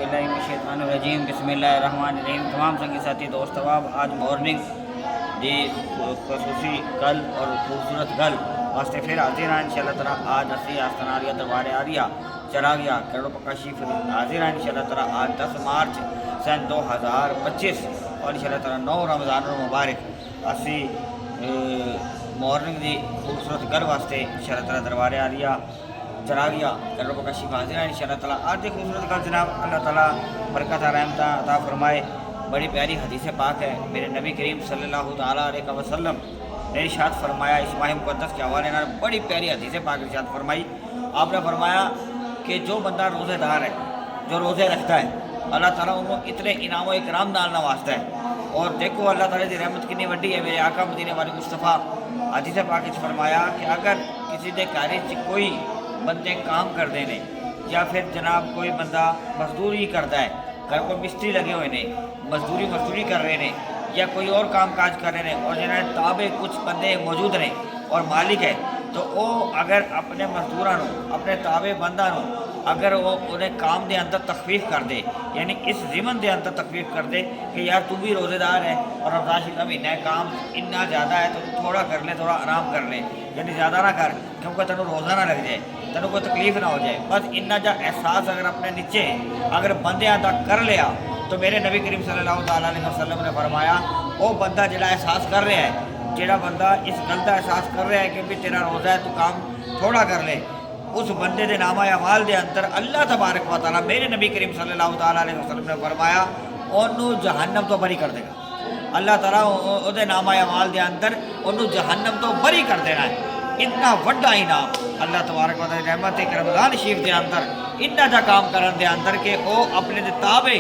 باللہ من الشیطان الرجیم بسم اللہ الرحمن الرحیم۔ تمام سنگی ساتھی دوست احباب، آج مارننگ دی خصوصی کل اور خوبصورت گل واسطے پھر حاضر ہیں انشاءاللہ تعالیٰ۔ آج اسی آستان آریہ دربار آریہ چلا گیا کروڑ پکا شیف حاضر ہیں انشاءاللہ تعالیٰ۔ آج 10 مارچ سن 2025 اور انشاءاللہ تعالیٰ 9 رمضان المبارک اسی مارننگ دی خوبصورت گل واسطے انشاءاللہ تعالیٰ دربار آریہ چلا گیا کروڑ پکا شیف حاضر ہیں انشاءاللہ تعالیٰ۔ آج دی خوبصورت گل جناب اللہ تعالیٰ برکت رحمت عطا فرمائے۔ بڑی پیاری حدیث پاک ہے، میرے نبی کریم صلی اللہ تعالیٰ علیہ وسلم نے ارشاد فرمایا، اس ماہ مقدس کے حوالے سے بڑی پیاری حدیث پاک ارشاد فرمائی۔ آپ نے فرمایا کہ جو بندہ روزے دار ہے، جو روزے رکھتا ہے، اللہ تعالیٰ انہوں اتنے انعام و اکرام نال نوازتا ہے۔ اور دیکھو اللہ تعالیٰ کی رحمت کتنی وڈی ہے۔ میرے آقا مدینے والے مصطفیٰ حدیث پاک وچ فرمایا کہ اگر کسی دے گھر وچ کوئی بندے کام کرتے ہیں یا پھر جناب کوئی بندہ مزدوری کرتا ہے، گھر کو مستری لگے ہوئے نے، مزدوری کر رہے ہیں یا کوئی اور کام کاج کر رہے ہیں، اور جنہیں تابع کچھ بندے موجود ہیں اور مالک ہے، تو وہ اگر اپنے مزدوراں اپنے تابع بندہ اگر وہ انہیں کام دے اندر تخفیف کر دے، یعنی اس ضمن دے اندر تخفیف کر دے کہ یار تو بھی روزے دار ہے اور رمضان شریف کا مہینہ ہے، کام اتنا زیادہ ہے تو تھوڑا کر لے، تھوڑا آرام کر لے، یعنی زیادہ نہ کر کیونکہ تینوں روزہ نہ لگ جائے، تینوں کوئی تکلیف نہ ہو جائے۔ بس اتنا جا احساس اگر اپنے نیچے اگر بندیاں دا کر لیا تو میرے نبی کریم صلی اللہ تعالیٰ علیہ وسلم نے فرمایا وہ بندہ جڑا احساس کر رہا ہے، جڑا بندہ اس گل کا احساس کر رہا ہے کہ بھی تیرا روزہ ہے تو کام تھوڑا کر لے، اس بندے دے نامہ اعمال دے اندر اللہ تبارک و تعالیٰ میرے نبی کریم صلی اللہ تعالیٰ علیہ وسلم نے فرمایا انہوں جہنم تو بری کر دے گا۔ اللہ تعالیٰ وہ نامہ اعمال دے اندر انہوں جہنم تو بری کر دینا ہے۔ اتنا وڈا انعام اللہ تبارک و تعالیٰ رحمت کہ رمضان شریف دے اندر اتنا جا کام کرن دے اندر کہ وہ اپنے دے تابع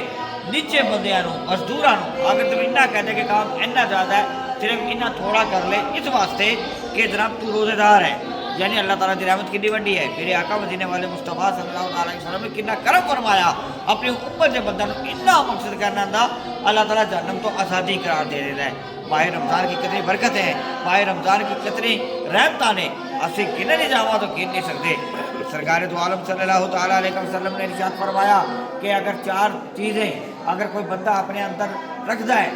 نیچے بندیاں مزدوراں اگر تم اتنا کہہ دے کہ کام اتنا زیادہ ہے صرف اتنا تھوڑا کر لے، اس واسطے کہ جناب تو روزے دار ہے، یعنی اللہ تعالیٰ کی رحمت کتنی وڈی ہے۔ میرے آقا مدینے والے مصطفیٰ صلی اللہ علیہ وسلم نے کتنا کرم فرمایا اپنی امت کے بندوں اتنا مقصد کرنا تھا، اللہ تعالیٰ جہنم تو آزادی قرار دے دیتا ہے۔ ماہ رمضان کی کتنی برکتیں ہیں، ماہ رمضان کی کتنی رحمتیں نے، اسی گن نہیں جاواں تو گن نہیں سکتے۔ سرکار دو عالم صلی اللہ تعالیٰ علیہ وسلم نے ارشاد فرمایا کہ اگر 4 چیزیں اگر کوئی بندہ اپنے اندر رکھتا ہے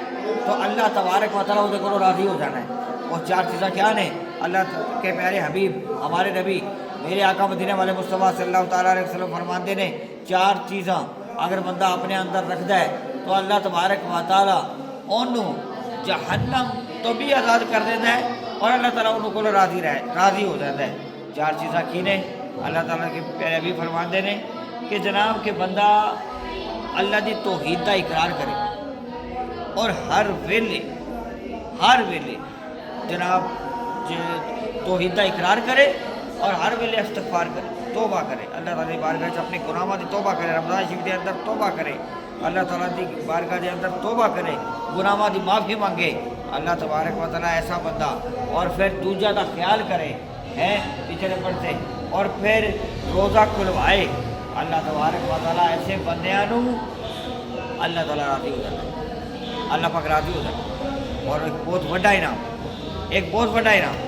تو اللہ تبارک و تعالیٰ اس کو راضی ہو جانا ہے۔ وہ 4 چیزیں کیا نے؟ اللہ کے پیارے حبیب ہمارے نبی میرے آقا مدینہ والے مصطفیٰ صلی اللہ تعالیٰ علیہ وسلم فرماتے ہیں 4 چیزاں اگر بندہ اپنے اندر رکھتا ہے تو اللہ تبارک و تعالیٰ انہوں جہنم تو بھی آزاد کر دیتا ہے اور اللہ تعالیٰ انہوں کو راضی ہو جاتا ہے۔ 4 چیزاں کی نے؟ اللہ تعالیٰ کے پیارے حبیب فرماتے ہیں کہ جناب کہ بندہ اللہ دی توحید کا اقرار کرے اور ہر ویلے جناب توحید کا اقرار کرے اور ہر ویلے استغفار کرے، توبہ کرے، اللہ تعالیٰ کی بارگاہ سے اپنی گناہاں دی توبہ کرے، رمضان شریف کے اندر توبہ کرے، اللہ تعالیٰ کی بارگاہ کے اندر توبہ کرے، گناہاں دی معافی مانگے اللہ تبارک و تعالیٰ ایسا بندہ، اور پھر دوجا کا خیال کرے ہے پچھلے پڑھتے، اور پھر روزہ کھلوائے اللہ تبارک و تعالیٰ ایسے بندیاں اللہ تعالیٰ راضی ہو جاتا ہے، اللہ پاک راضی ہو جاتا ہے۔ اور ایک بہت بڑا انعام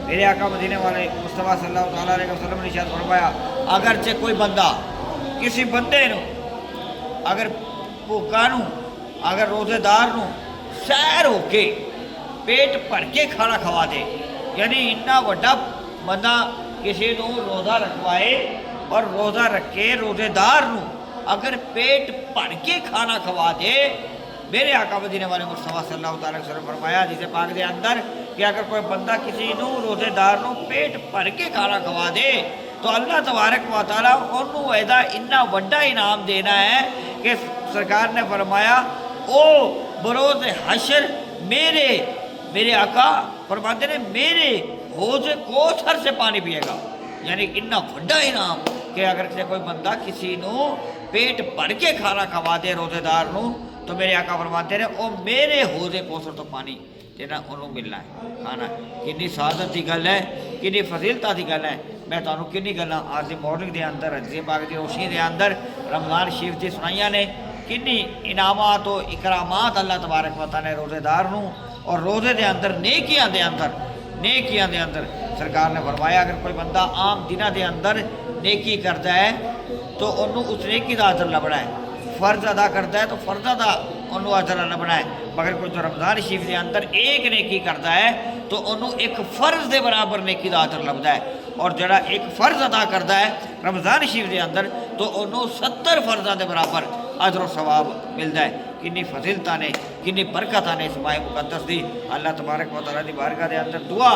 میرے آقا مدینے والے مصطفیٰ صلی اللہ تعالیٰ علیہ وسلم نے ارشاد فرمایا اگرچہ کوئی بندہ کسی بندے اگر بھوکا اگر روزے دار سیر ہو کے پیٹ بھر کے کھانا کھوا دے، یعنی اتنا بڑا بندہ کسی روزہ رکھوائے اور روزہ رکھ کے روزے دار اگر پیٹ بھر کے کھانا کھوا دے، میرے آقا مدینے والے مصطفیٰ صلی اللہ تعالیٰ علیہ وسلم فرمایا جسے پاک دے اندر کہ اگر کوئی بندہ کسی روزے دار پیٹ بھر کے کھانا کھوا دے تو اللہ تبارک و تعالیٰ انہوں ایدا اتنا بڑا انعام دینا ہے کہ سرکار نے فرمایا او بروز حشر میرے آقا فرماتے ہیں میرے حوض کوثر سے پانی پیے گا، یعنی اتنا بڑا انعام کہ اگر کوئی بندہ کسی پیٹ بھر کے کھانا کھوا دے روزے دار تو میرے آقا فرماتے ہیں او میرے حوض کوثر تو پانی تیرا انہوں ملنا ہے، کھانا ہے۔ کنی سعادت کی گل ہے، کنی فضیلتہ کی گل ہے۔ میں تمہیں کنی گلاں آج دی مارننگ دے اندر حدیث پاک دی روشنی دے اندر رمضان شریف دی سنائیاں نے، کنی انعامات و اکرامات اللہ تبارک و تعالیٰ نے روزے دار اور روزے دے اندر نیکیاں دے اندر سرکار نے فرمایا اگر کوئی بندہ عام دنوں دے اندر نیکی کرتا ہے تو انہوں اس نیکی دا اجر لبنا ہے، فرض ادا کرتا ہے تو فرض ادا انہوں اجر لبنا ہے، مگر کوئی جو رمضان شریف کے اندر ایک نیکی کرتا ہے تو انہوں ایک فرض دے برابر نیکی دا اجر لبدا ہے، اور جڑا ایک فرض ادا کرتا ہے رمضان شریف کے اندر تو انہوں 70 فرضاں دے برابر اجر و ثواب ملتا ہے۔ کنی فضیلتاں نے، کنی برکتاں نے اس ماہ مقدس دی۔ اللہ تبارک و تعالیٰ دی بارگاہ دے اندر دعا،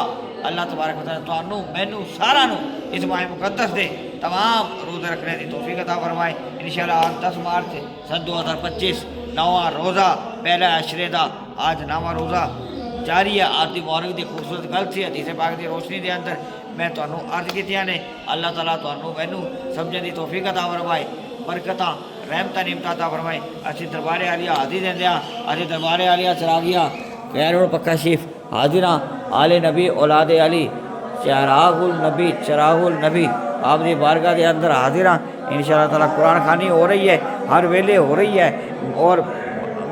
اللہ تبارک و تعالیٰ تانوں مینوں سارا نوں اس ماہ مقدس دے تمام روزے رکھنے دی توفیق عطا فرمائے۔ انشاءاللہ آج 10 مارچ سن 2025 نواں روزہ پہلا عشرے دا، آج نواں روزہ جاری ہے۔ آج دی مبارک دی خوبصورت گل سی حدیث پاک دی روشنی دے اندر میں تانوں عرض کیتیاں نے۔ اللہ تعالیٰ تانوں مینوں سمجھن دی توفیق عطا فرمائے، برکتاں رحمتاں نعمتاں عطا فرمائے۔ اسی دربار عالیہ حاضری دیندے ہاں، اسی دربار عالیہ چراغیاں غیر روڈ پکا شریف حاضراں آل نبی اولاد علی چراغ النبی آپ دی بارگاہ دے اندر حاضر ہاں۔ انشاءاللہ تعالیٰ قرآن خوانی ہو رہی ہے، ہر ویلے ہو رہی ہے، اور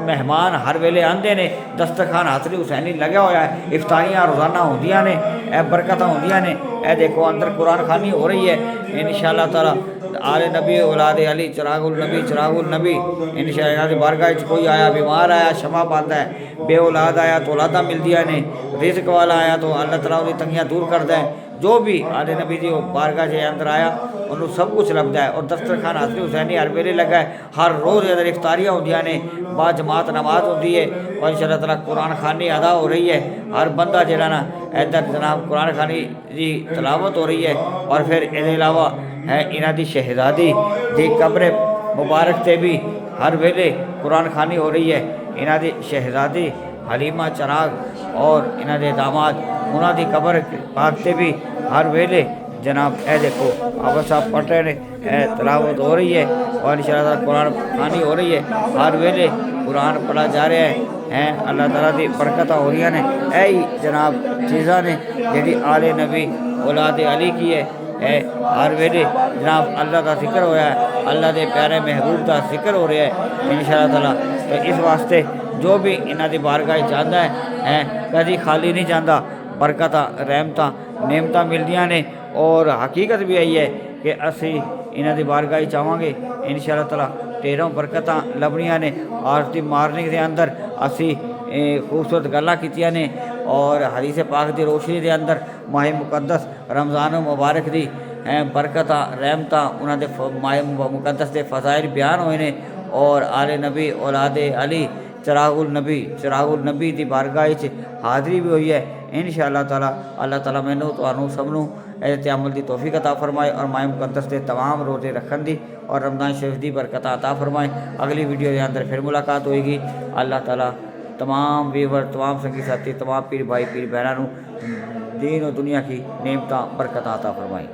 مہمان ہر ویلے آندے نے، دسترخوان حاضری حسینی لگا ہوا ہے، افطاریاں روزانہ ہوندیاں نے، اے برکتاں ہوندیاں نے۔ اے دیکھو اندر قرآن خوانی ہو رہی ہے انشاءاللہ تعالیٰ آل نبی اولاد علی چراغ النبی انشاءاللہ دی بارگاہ وچ کوئی آیا بیمار آیا شفا پاتا ہے، بے اولاد آیا تو اولاداں ملدیاں نے، رزق والا آیا تو اللہ تعالیٰ دی تنگیاں دور کرتا ہے۔ جو بھی آل نبی دی بارگاہ کے اندر آیا انہوں سب کچھ لبدا ہے، اور دسترخوان حاضری حسینی ہر ویلے لگا ہے، ہر روز ادھر افطاریاں ہوندیاں نے، با جماعت نماز ہوتی ہے، اور انشاءاللہ تعالیٰ قرآن خوانی ادا ہو رہی ہے۔ ہر بندہ جڑا نا ادھر جناب قرآن خوانی دی تلاوت ہو رہی ہے، اور پھر اس علاوہ ہے انہاں دی شہزادی دی قبر مبارک تے بھی ہر ویلے قرآن خوانی ہو رہی ہے۔ انہاں دی شہزادی حلیمہ چراغ اور انہاں دے داماد انہاں دی قبر پاک تے بھی ہر ویلے جناب اے دیکھو آبا صاحب پڑھ رہے ہیں، اے تلاوت ہو رہی ہے، اور انشاءاللہ قرآن خوانی ہو رہی ہے، ہر ویلے قرآن پڑھا جا رہا ہے۔ اللہ تعالیٰ دی برکتاں ہو رہی ہیں۔ اے جناب چیزاں نے جہی آل نبی اولاد علی کی ہے، اے ہر ویلے جناب اللہ دا ذکر ہو رہا ہے، اللہ دے پیارے محبوب دا ذکر ہو رہا ہے انشاءاللہ تعالیٰ۔ تو اس واسطے جو بھی انہاں دی بارگاہ جاندا ہے کدی خالی نہیں جاندا، برکتاں رحمتاں نعمتاں ملدیاں نے، اور حقیقت بھی آئی ہے کہ اسی انہاں دی بارگاہ چاہواں گے انشاءاللہ تعالیٰ 13 برکتاں لبنیاں نے۔ آج دی مارننگ دے اندر اسی خوبصورت گلاں کیتیاں نے، اور حدیث پاک دی روشنی دے اندر ماہ مقدس رمضان مبارک دی برکتاں رحمتاں انہاں دے ماہ مقدس دے فضائل بیان ہوئے نے، اور آل نبی اولاد علی چراغ النبی دی بارگاہ وچ حاضری بھی ہوئی ہے انشاءاللہ تعالیٰ۔ اللہ تعالیٰ مینوں تانوں سبنوں تے عمل دی توفیق عطا فرمائے، اور ماہ مقدس دے تمام روزے رکھن دی اور رمضان شریف دی برکت عطا فرمائے۔ اگلی ویڈیو دے اندر پھر ملاقات ہوئے گی۔ اللہ تعالیٰ تمام ویور، تمام سنگی ساتھی، تمام پیر بھائی پیر بہنوں دین و دنیا کی نعمتاں برکت عطا فرمائے۔